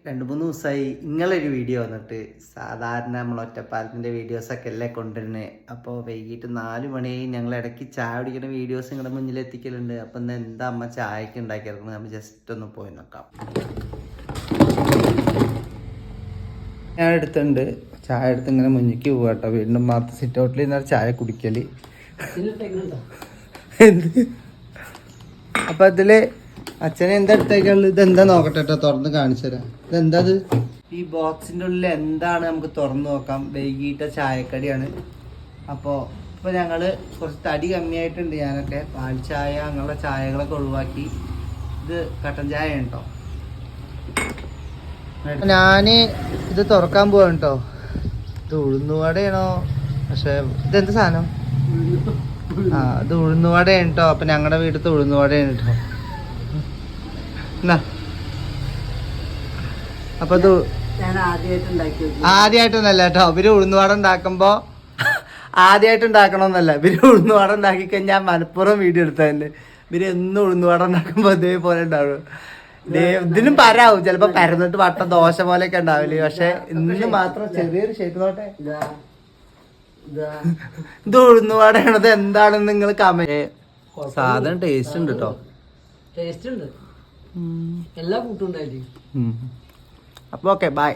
2-3 ദിവസമായി നിങ്ങളൊരു വീഡിയോ വന്നിട്ട് സാധാരണ നമ്മൾ ഒറ്റപ്പാലത്തിൻ്റെ വീഡിയോസൊക്കെ അല്ലേ കൊണ്ടുവരുന്നത്. അപ്പോൾ വൈകിട്ട് 4 മണിയായി ഞങ്ങൾ ഇടയ്ക്ക് ചായ കുടിക്കുന്ന വീഡിയോസ് നിങ്ങളുടെ മുന്നിൽ എത്തിക്കലുണ്ട്. അപ്പം ഇന്ന് എന്താ അമ്മ ചായക്ക് ഉണ്ടാക്കിയിരിക്കുന്നത് നമ്മൾ ജസ്റ്റ് ഒന്ന് പോയി നോക്കാം. ഞാൻ എടുത്തിട്ടുണ്ട് ചായ എടുത്ത് ഇങ്ങനെ മുന്നിക്ക് പോവാ കേട്ടോ. വീണ്ടും മാത്രം സിറ്റ് ഔട്ടിൽ നിന്നാണ് ചായ കുടിക്കൽ. എന്ത് അപ്പം അതിൽ അച്ഛനെ എന്താ എടുത്തേക്കുള്ളത്? ഇതെന്താ നോക്കട്ടെ കേട്ടോ, തുറന്ന് കാണിച്ചു തരാം. ഇതെന്താ ഇത്? ഈ ബോക്സിൻ്റെ ഉള്ളിൽ എന്താണ് നമുക്ക് തുറന്ന് നോക്കാം. വൈകിട്ട് ചായക്കടിയാണ്. അപ്പോൾ ഇപ്പോൾ ഞങ്ങൾ കുറച്ച് തടി കമ്മിയായിട്ടുണ്ട്. ഞാനൊക്കെ പാൽ ചായ അങ്ങനെയുള്ള ചായകളൊക്കെ ഒഴിവാക്കി ഇത് കട്ടൻ ചായ കേട്ടോ. ഞാൻ ഇത് തുറക്കാൻ പോവാണ് കേട്ടോ. ഇത് ഉഴുന്നുവടയാണോ? പക്ഷേ ഇതെന്ത് സാധനം? ഇത് ഉഴുന്നുവടയാണ് കേട്ടോ. അപ്പം ഞങ്ങളുടെ വീട്ടിലത്തെ ഉഴുന്നുവടയാണ് കേട്ടോ. അപ്പൊ ഇത് ആദ്യമായിട്ടൊന്നല്ല കേട്ടോ. ഇവര് ഉഴുന്നുവട ഉണ്ടാക്കുമ്പോ ആദ്യമായിട്ട് ഉണ്ടാക്കണമെന്നല്ല, ഇവര് ഉഴുന്നുവട ഉണ്ടാക്കി കഴിഞ്ഞാൽ മനപ്പുറം വീഡിയോ എടുത്തതന്നെ. ഇവര് എന്നും ഉഴുന്നുവട ഉണ്ടാക്കുമ്പോ ഇതേപോലെ ഉണ്ടാവും. ഇതിനും പരാവും, ചിലപ്പോ പരന്നിട്ട് വട്ട ദോശ പോലെയൊക്കെ ഉണ്ടാവില്ലേ. പക്ഷെ ഇന്ന് മാത്രം ചെറിയൊരു ഷേപ്പ് നോട്ടെ. ഇത് ഉഴുന്നുവടയാണത് എന്താണെന്ന് നിങ്ങൾ കമന്റ്. സാധനം ടേസ്റ്റ് ഉണ്ട് കേട്ടോ. ടേസ്റ്റ് ഉണ്ട്, എല്ലാ കൂട്ടും ഉണ്ടായിട്ട്. അപ്പോൾ ഓക്കെ ബൈ.